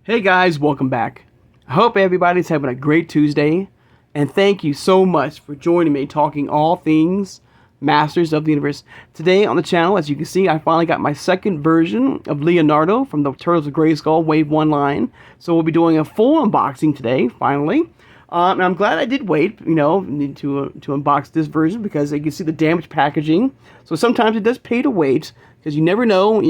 Hey guys, welcome back. I hope everybody's having a great Tuesday, and thank you so much for joining me talking all things Masters of the Universe. Today on the channel, as you can see, I finally got my second version of Leonardo from the Turtles of Grayskull Wave 1 line. So we'll be doing a full unboxing today, finally. And I'm glad I did wait, to unbox this version because you can see the damaged packaging. So sometimes it does pay to wait because you never know,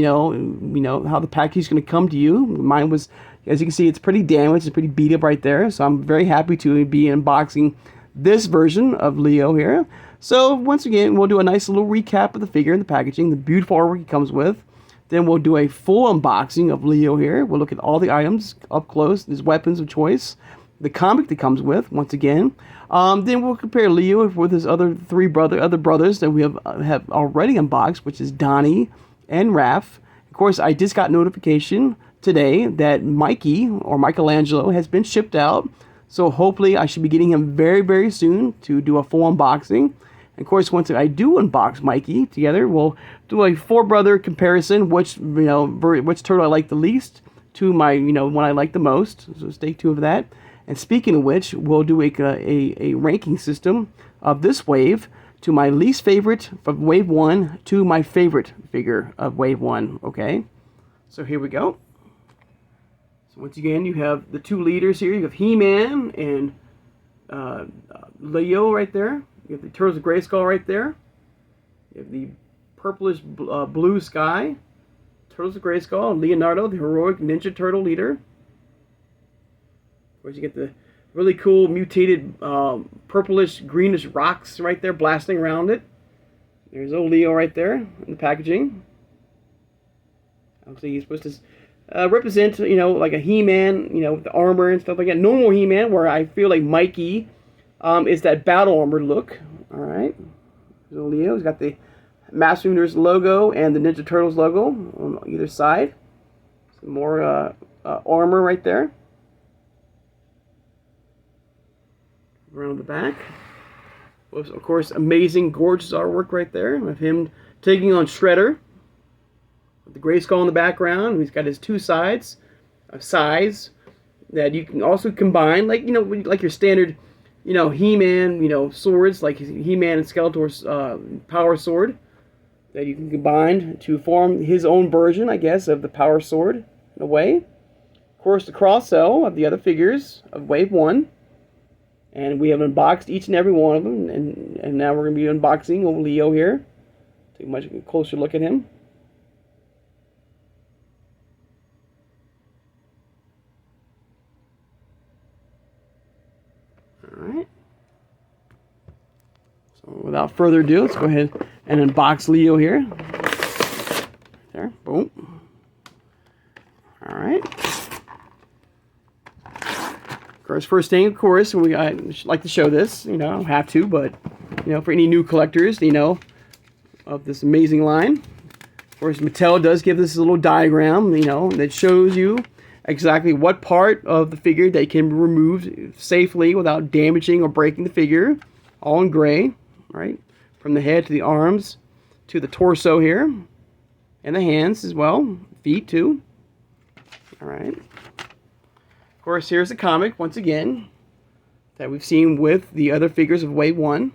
how the package is going to come to you. Mine was, as you can see, it's pretty damaged, it's pretty beat up right there. So I'm very happy to be unboxing this version of Leo here. So once again, we'll do a nice little recap of the figure and the packaging, the beautiful artwork it comes with. Then we'll do a full unboxing of Leo here. We'll look at all the items up close, his weapons of choice, the comic that comes with, once again. Then we'll compare Leo with his other other brothers that we have already unboxed, which is Donnie and Raph. Of course, I just got notification today that Mikey, or Michelangelo, has been shipped out. So hopefully I should be getting him very, very soon to do a full unboxing. And of course, once I do unbox Mikey together, we'll do a four-brother comparison, which turtle I like the least to my, one I like the most. So stay tuned for that. And speaking of which, we'll do a ranking system of this wave to my least favorite from Wave 1 to my favorite figure of Wave 1, okay? So here we go. So once again, you have the two leaders here. You have He-Man and Leo right there. You have the Turtles of Grayskull right there. You have the purplish blue sky. Turtles of Grayskull and Leonardo, the heroic Ninja Turtle leader. Of course, you get the really cool mutated purplish greenish rocks right there blasting around it. There's old Leo right there in the packaging. Obviously, he's supposed to represent, like a He-Man, with the armor and stuff like that. Normal He-Man, where I feel like Mikey is that battle armor look. All right. There's old Leo. He's got the Master Universe logo and the Ninja Turtles logo on either side. Some more armor right there. Around the back. Of course, amazing, gorgeous artwork right there of him taking on Shredder. With the Grayskull in the background. He's got his two sides of size that you can also combine, like like your standard, He-Man, swords, like He-Man and Skeletor's power sword that you can combine to form his own version, I guess, of the power sword in a way. Of course, the cross-sell of the other figures of Wave 1. And we have unboxed each and every one of them, and now we're going to be unboxing old Leo here. Take a much closer look at him. Alright. So without further ado, let's go ahead and unbox Leo here. There, boom. Alright. Of course, first thing, of course, I like to show this, I don't have to, but, for any new collectors, of this amazing line. Of course, Mattel does give this little diagram, that shows you exactly what part of the figure that can be removed safely without damaging or breaking the figure, all in gray, right? From the head to the arms to the torso here, and the hands as well, feet too. All right. Of course, here's the comic, once again, that we've seen with the other figures of Wave 1. Of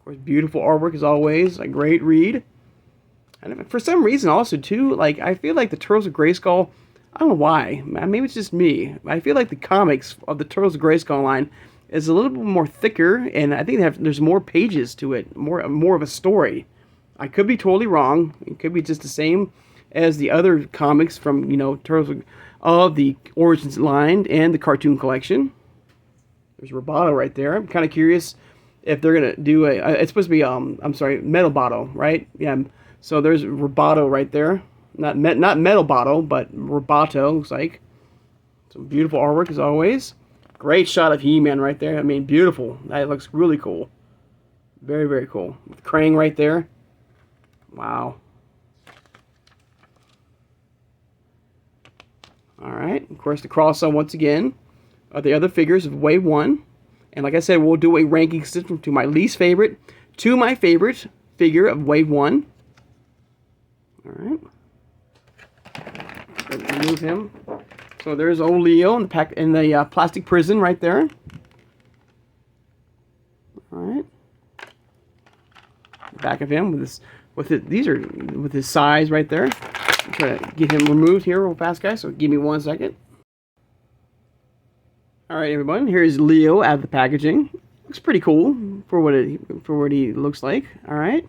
course, beautiful artwork as always, a great read. And for some reason also, too, I feel like the Turtles of Grayskull, I don't know why, maybe it's just me, I feel like the comics of the Turtles of Grayskull line is a little bit more thicker, and I think there's more pages to it, more of a story. I could be totally wrong. It could be just the same as the other comics from, Turtles of the Origins line and the cartoon collection. There's Roboto right there. I'm kind of curious if they're going to do it's supposed to be, Metal Bottle, right? Yeah, so there's Roboto right there. Not Metal Bottle, but Roboto, looks like. Some beautiful artwork as always. Great shot of He-Man right there. I mean, beautiful. That looks really cool. Very, very cool. With Krang right there. Wow. Alright, of course, the cross-sell once again are the other figures of Wave 1. And like I said, we'll do a ranking system to my least favorite to my favorite figure of Wave 1. Alright. Remove him. So there's old Leo in the plastic prison right there. All right. The back of him with his size right there. I'm trying to get him removed here real fast, guys. So give me 1 second. All right, everyone. Here's Leo out of the packaging. Looks pretty cool for what he looks like. All right.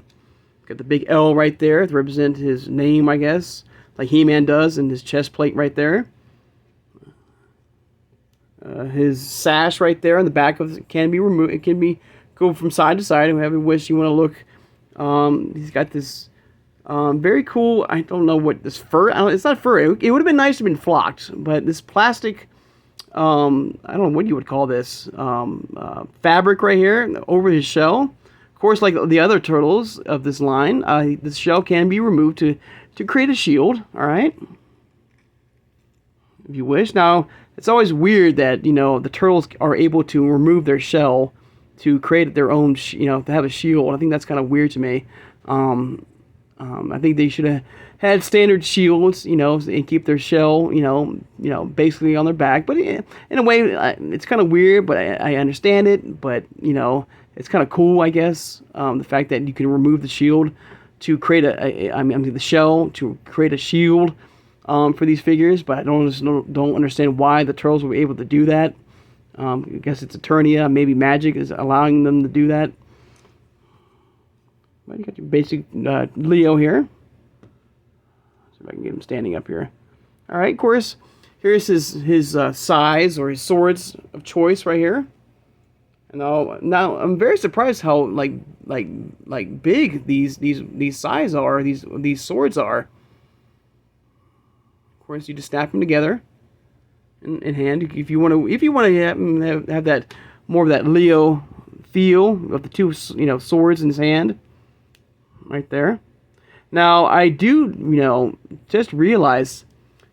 Got the big L right there to represent his name, I guess, like He-Man does, and his chest plate right there. His sash right there on the back of it can be removed. It can be go from side to side. Whoever you wish you want to look. He's got this very cool. I don't know what this fur. It's not fur. It would have been nice to have been flocked, but this plastic. I don't know what you would call this. Fabric right here over his shell. Of course, like the other turtles of this line, the shell can be removed to create a shield. All right, if you wish. Now, it's always weird that the turtles are able to remove their shell to create their own, to have a shield. I think that's kind of weird to me. I think they should have had standard shields, and keep their shell, basically on their back. But in a way, it's kind of weird, but I understand it. But it's kind of cool, I guess. The fact that you can remove the shield to create the shell to create a shield for these figures. But I don't understand why the turtles were able to do that. I guess it's Eternia, maybe magic is allowing them to do that. But you got your basic Leo here. See if I can get him standing up here. All right, of course, here's his size or his swords of choice right here. And now I'm very surprised how like big these size are. These swords are. Of course, you just snap them together in hand. If you want to have that more of that Leo feel of the two swords in his hand. Right there. Now, I do, just realize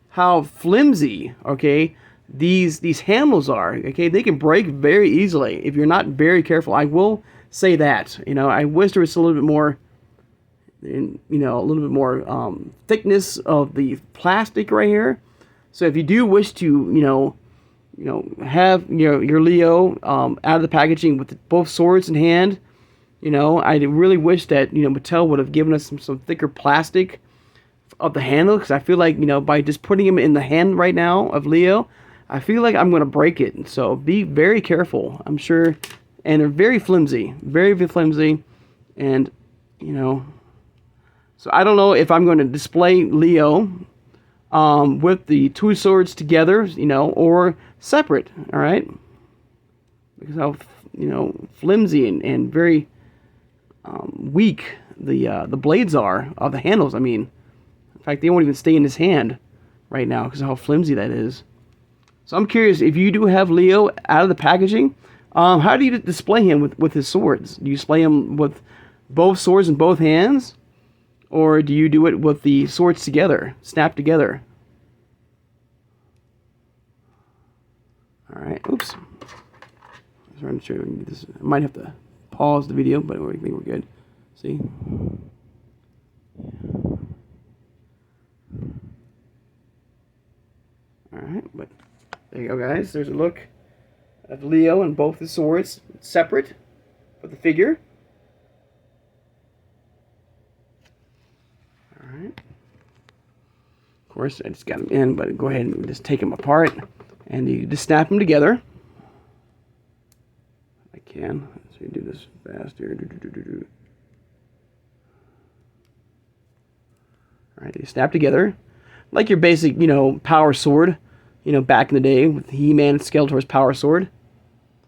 how flimsy, okay, these handles are. Okay, they can break very easily if you're not very careful. I will say that. I wish there was a little bit more, thickness of the plastic right here. So if you do wish to, have your Leo out of the packaging with both swords in hand. I really wish that, Mattel would have given us some thicker plastic of the handle, because I feel like, by just putting him in the hand right now of Leo, I feel like I'm going to break it. So be very careful, I'm sure. And they're very flimsy, and, so I don't know if I'm going to display Leo with the two swords together, or separate, all right? Because how, flimsy and very weak the blades are of the handles. I mean, in fact, they won't even stay in his hand right now because of how flimsy that is. So I'm curious, if you do have Leo out of the packaging, how do you display him with his swords? Do you display him with both swords in both hands, or do you do it with the swords together, snapped together? All right. Oops. I was trying to show you this. I might have to pause the video, but I think we're good. See? Alright, but there you go, guys. There's a look of Leo and both his swords separate for the figure. Alright. Of course, I just got them in, but go ahead and just take them apart, and you just snap them together. I can. So you do this fast here. Alright, they snap together like your basic, power sword, back in the day with He-Man and Skeletor's power sword.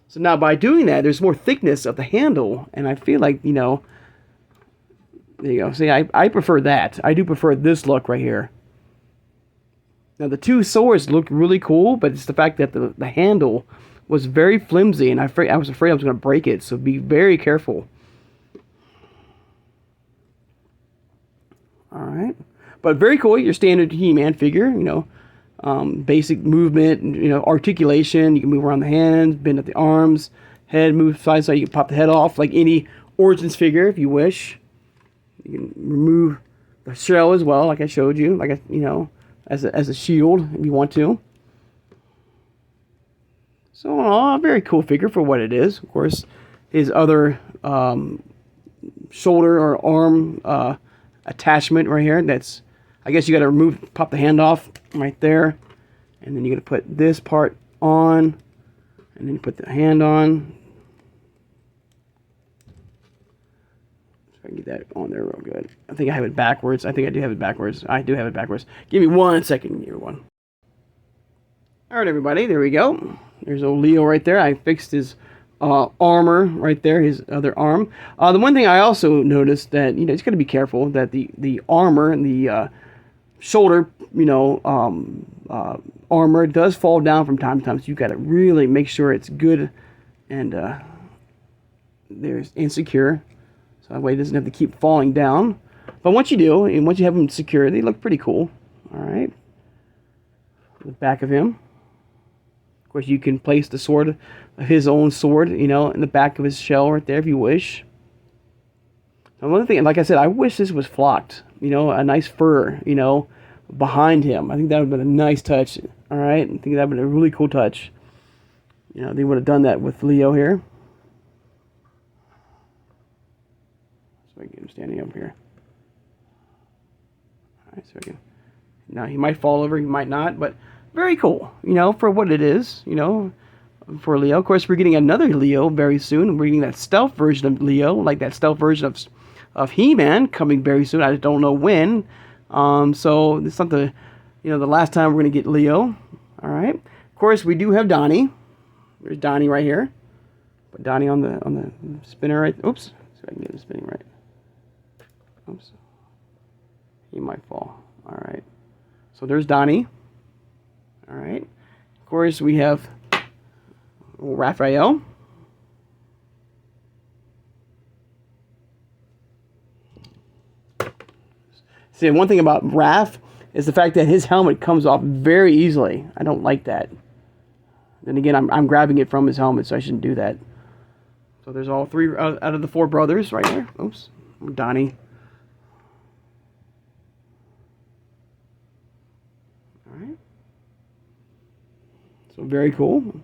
So now by doing that, there's more thickness of the handle, and I feel like, there you go. See, I prefer that. I do prefer this look right here. Now, the two swords look really cool, but it's the fact that the handle was very flimsy, and I was afraid I was going to break it, so be very careful. Alright. But very cool, your standard He-Man figure, basic movement, articulation. You can move around the hands, bend at the arms, head move side to side. You can pop the head off like any Origins figure if you wish. You can remove the shell as well, like I showed you. as a shield if you want to. So, very cool figure for what it is. Of course, his other shoulder or arm attachment right here. That's, I guess you got to pop the hand off right there, and then you got to put this part on, and then you put the hand on. So I can get that on there real good. I think I have it backwards. I think I do have it backwards. I do have it backwards. Give me 1 second, everyone. All right, everybody. There we go. There's old Leo right there. I fixed his armor right there, his other arm. The one thing I also noticed that, you got to be careful that the armor and the shoulder, armor does fall down from time to time. So you got to really make sure it's good and there's insecure. So that way it doesn't have to keep falling down. But once you do, and once you have them secure, they look pretty cool. All right. The back of him. Of course, you can place the sword, his own sword, in the back of his shell right there if you wish. Another thing, like I said, I wish this was flocked. A nice fur, behind him. I think that would have been a nice touch. All right, I think that would have been a really cool touch. They would have done that with Leo here. So I can get him standing up here. All right, so I can. Now he might fall over, he might not, but very cool. For what it is. For Leo. Of course, we're getting another Leo very soon. We're getting that stealth version of Leo, like that stealth version of He-Man coming very soon. I don't know when. So it's not the last time we're gonna get Leo. All right. Of course, we do have Donnie. There's Donnie right here. Put Donnie on the spinner right. Oops. So I can get him spinning right. Oops. He might fall. All right. So there's Donnie. All right. Of course, we have Raphael. See, one thing about Raph is the fact that his helmet comes off very easily. I don't like that. Then again, I'm grabbing it from his helmet, so I shouldn't do that. So there's all three out of the four brothers right there. Oops. Donnie. All right. So very cool.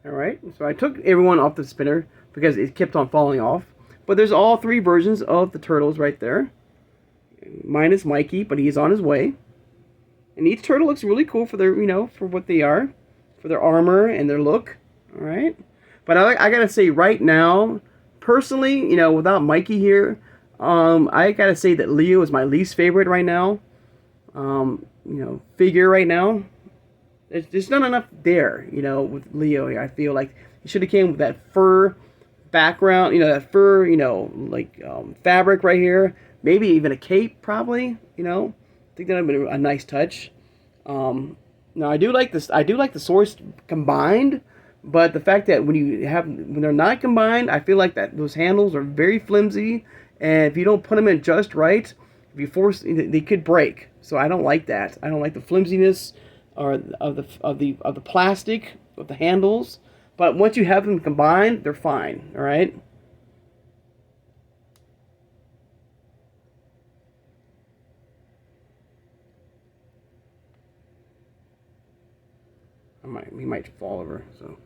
Alright, so I took everyone off the spinner because it kept on falling off. But there's all three versions of the turtles right there. Minus Mikey, but he's on his way. And each turtle looks really cool for their, for what they are. For their armor and their look. Alright. But I gotta say right now, personally, without Mikey here, I gotta say that Leo is my least favorite right now. Figure right now. There's not enough there, with Leo here. I feel like he should have came with that fur background, that fur, fabric right here. Maybe even a cape, probably, I think that would have been a nice touch. Now, I do like this. I do like the swords combined, but the fact that when they're not combined, I feel like that those handles are very flimsy, and if you don't put them in just right, if you force, they could break. So I don't like that. I don't like the flimsiness or of the plastic of the handles, but once you have them combined, they're fine. All right. He might fall over. So,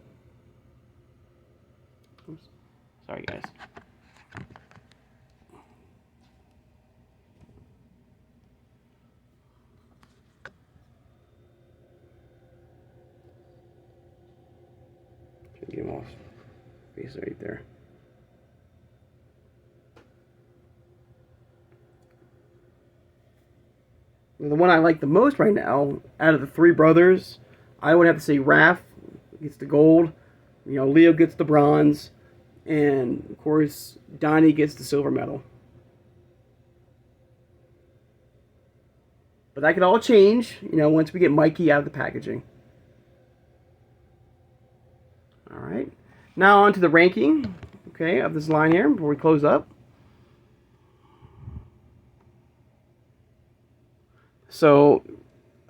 oops. Sorry, guys. Get him off. Face right there. The one I like the most right now, out of the three brothers, I would have to say Raph gets the gold, Leo gets the bronze, and of course Donnie gets the silver medal. But that could all change, once we get Mikey out of the packaging. All right. Now on to the ranking, okay, of this line here before we close up. So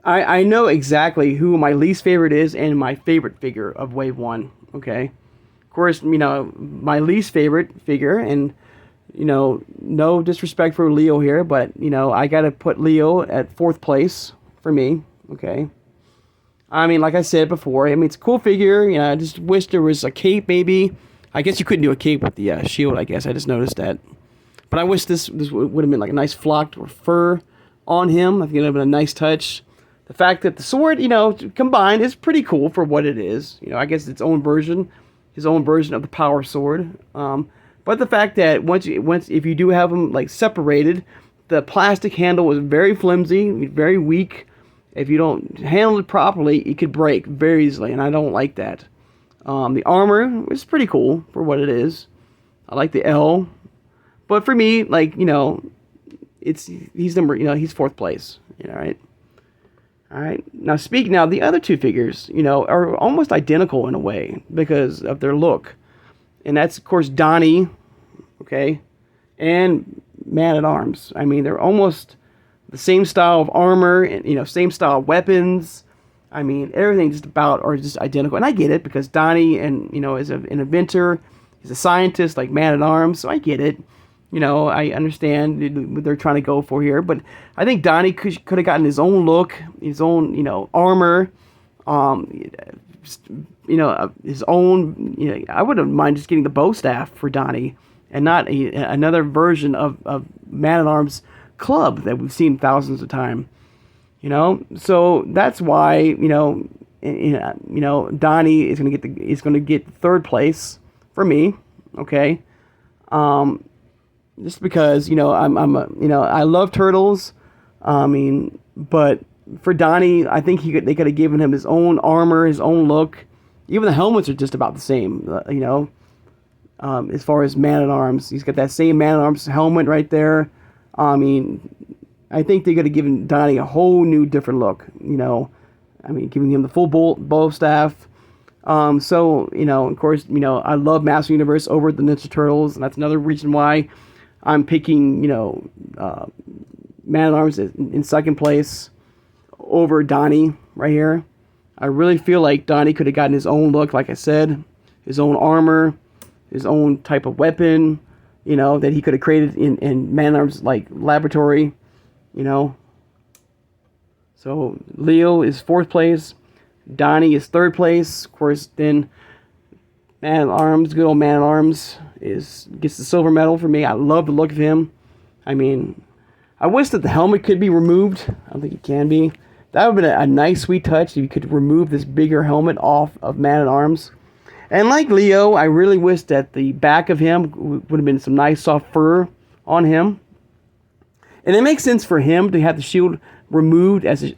I know exactly who my least favorite is and my favorite figure of Wave 1, okay? Of course, my least favorite figure, and, no disrespect for Leo here, but, I got to put Leo at 4th place for me, okay? I mean, like I said before, I mean, it's a cool figure. I just wish there was a cape, maybe. I guess you couldn't do a cape with the shield, I guess. I just noticed that. But I wish this would have been like a nice flocked or fur on him. I think it would have been a nice touch. The fact that the sword, combined is pretty cool for what it is. I guess its own version, his own version of the power sword. But the fact that if you do have them like separated, the plastic handle was very flimsy, very weak. If you don't handle it properly, it could break very easily, and I don't like that. The armor is pretty cool for what it is. I like the L, but for me, like he's 4th place. Right. All right. Now the other two figures, are almost identical in a way because of their look, and that's of course Donnie, okay, and Man at Arms. I mean, they're almost the same style of armor and same style of weapons. I mean, everything just about are just identical, and I get it because Donnie and is an inventor, he's a scientist like Man at Arms, so I get it. I understand what they're trying to go for here, but I think Donnie could have gotten his own look, his own armor, his own. I wouldn't mind just getting the bow staff for Donnie, and not another version of Man at Arms club that we've seen thousands of times. So that's why Donnie is going to get 3rd place for me. Okay. Just because I love turtles, but for Donnie, I think they could have given him his own armor, his own look. Even the helmets are just about the same, as far as Man at Arms, he's got that same Man at Arms helmet right there. I think they could have given Donnie a whole new different look. Giving him the full bow staff. Of course, I love Master Universe over the Ninja Turtles, and that's another reason why I'm picking, Man at Arms in 2nd place over Donnie right here. I really feel like Donnie could have gotten his own look, like I said, his own armor, his own type of weapon, that he could have created in Man at Arms like laboratory, So Leo is 4th place, Donnie is 3rd place. Of course, then Man at Arms, good old Man at Arms, gets the silver medal for me. I love the look of him. I mean, I wish that the helmet could be removed. I don't think it can be. That would have been a nice, sweet touch if you could remove this bigger helmet off of Man at Arms. And like Leo, I really wish that the back of him would have been some nice soft fur on him. And it makes sense for him to have the shield removed you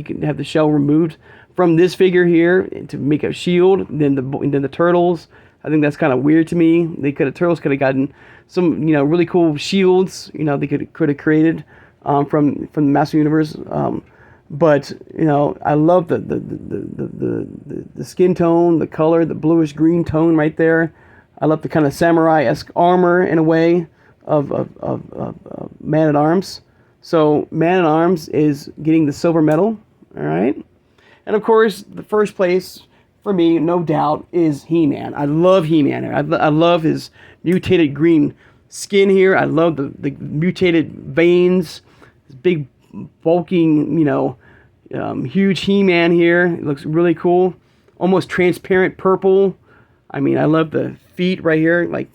can have the shell removed from this figure here to make a shield. Then the turtles. I think that's kind of weird to me. Turtles could have gotten some really cool shields. They could have created from the Master Universe. But I love the skin tone, the color, the bluish green tone right there. I love the kind of samurai-esque armor in a way of Man at Arms. So Man at Arms is getting the silver medal. All right, and of course the 1st place for me, no doubt, is He-Man. I love He-Man. I love his mutated green skin here. I love the mutated veins, his big bulking, huge He-Man here. It looks really cool. Almost transparent purple. I love the feet right here, like,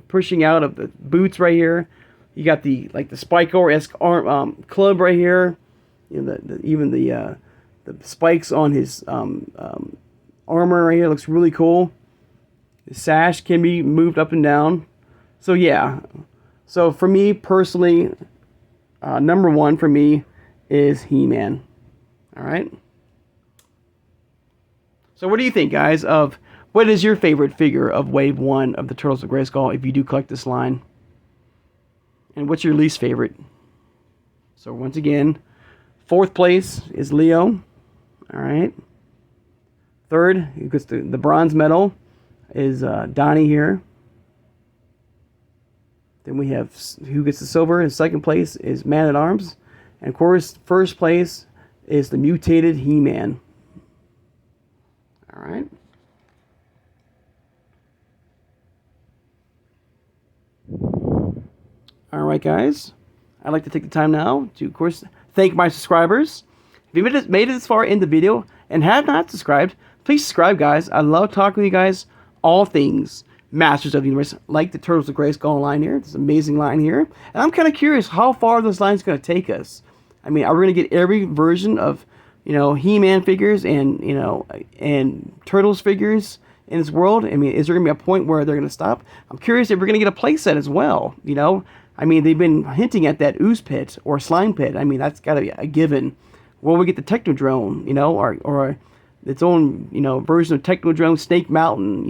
pushing out of the boots right here. You got the Spike-esque arm club right here. Even the spikes on his armor right here looks really cool. The sash can be moved up and down. So yeah. So for me personally, number 1 for me is He-Man. All right. So what do you think, guys, of what is your favorite figure of Wave 1 of the Turtles of Grayskull if you do collect this line? And what's your least favorite? So once again, 4th place is Leo. All right. Third, who gets the bronze medal, is Donnie here. Then we have who gets the silver in second place is Man at Arms. And of course, first place is the mutated He-Man. All right. All right, guys. I'd like to take the time now to, of course, thank my subscribers. If you made it this far in the video and have not subscribed, please subscribe, guys. I love talking with you guys. All things Masters of the Universe, like the Turtles of Grayskull line here. This amazing line here. And I'm kind of curious how far this line is going to take us. I mean, are we going to get every version of, He-Man figures and, and Turtles figures in this world? I mean, is there going to be a point where they're going to stop? I'm curious if we're going to get a playset as well, I mean, they've been hinting at that ooze pit or slime pit. I mean, that's got to be a given. Will we get the Technodrome, or its own, version of Technodrome Snake Mountain,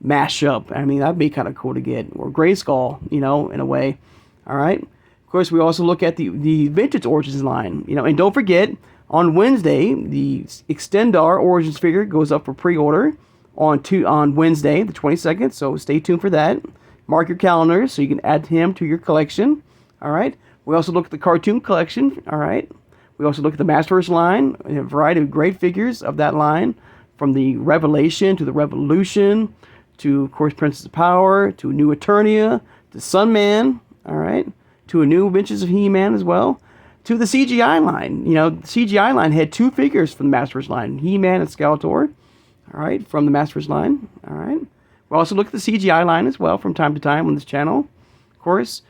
mashup? I mean, that'd be kind of cool to get. Or Grayskull, in a way. All right. Of course, we also look at the Vintage Origins line, and don't forget, on Wednesday, the Extendar Origins figure goes up for pre-order on Wednesday, the 22nd. So stay tuned for that. Mark your calendars so you can add him to your collection. All right. We also look at the cartoon collection. All right. We also look at the Masterverse line, and a variety of great figures of that line, from the Revelation to the Revolution, to, of course, Princess of Power, to New Eternia, to Sunman, all right, to a new Adventures of He-Man as well, to the CGI line. The CGI line had 2 figures from the Masterverse line, He-Man and Skeletor, all right, from the Masterverse line, all right. We also look at the CGI line as well from time to time on this channel, of course.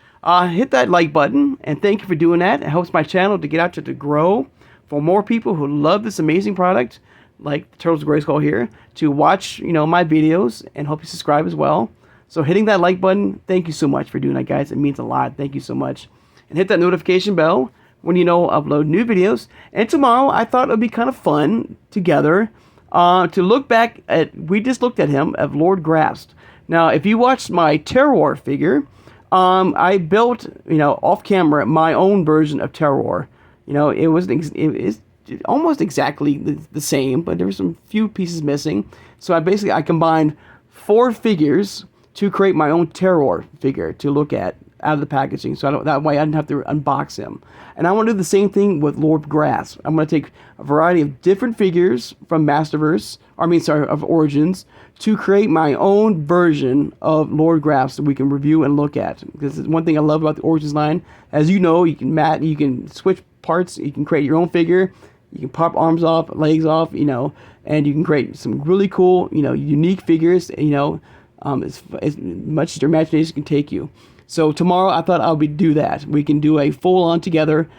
Hit that like button, and thank you for doing that. It helps my channel to get out to grow for more people who love this amazing product, like the Turtles of Grayskull here, to watch, my videos, and hope you subscribe as well. So hitting that like button, thank you so much for doing that, guys. It means a lot. Thank you so much. And hit that notification bell when upload new videos. And tomorrow, I thought it would be kind of fun together to look back at, we just looked at him, of Lord Grasp. Now, if you watched my Terror figure, I built, off camera, my own version of Terror. It is almost exactly the same, but there were some few pieces missing. So I combined 4 figures to create my own Terror figure to look at out of the packaging. So that way I didn't have to unbox him. And I want to do the same thing with Lord Grasp. I'm going to take a variety of different figures from Masterverse, of Origins, to create my own version of Lord Grasp that we can review and look at. Because one thing I love about the Origins line, as you know, you can switch parts, you can create your own figure, you can pop arms off, legs off, and you can create some really cool, unique figures, as much as your imagination can take you. So tomorrow I thought I would do that. We can do a full-on together,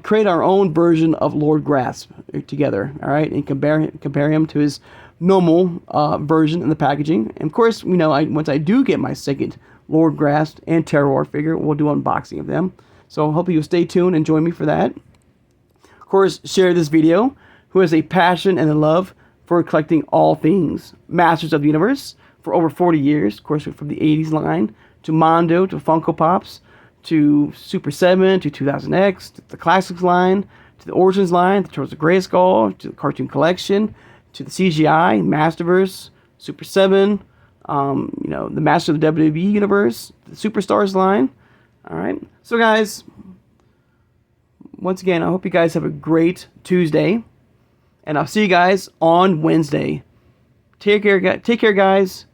create our own version of Lord Grasp together, all right, and compare him to his normal version in the packaging. And of course, once I do get my second Lord Grasp and Terror figure, we'll do an unboxing of them. So I hope you'll stay tuned and join me for that. Of course, share this video. Who has a passion and a love for collecting all things Masters of the Universe for over 40 years. Of course, from the 80s line to Mondo, to Funko Pops, to Super 7, to 2000X, to the Classics line, to the Origins line, the Turtles of Grayskull, to the Cartoon Collection, to the CGI, Masterverse, Super 7, the Master of the WWE Universe, the Superstars line. All right. So, guys, once again, I hope you guys have a great Tuesday, and I'll see you guys on Wednesday. Take care, guys,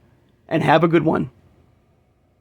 and have a good one.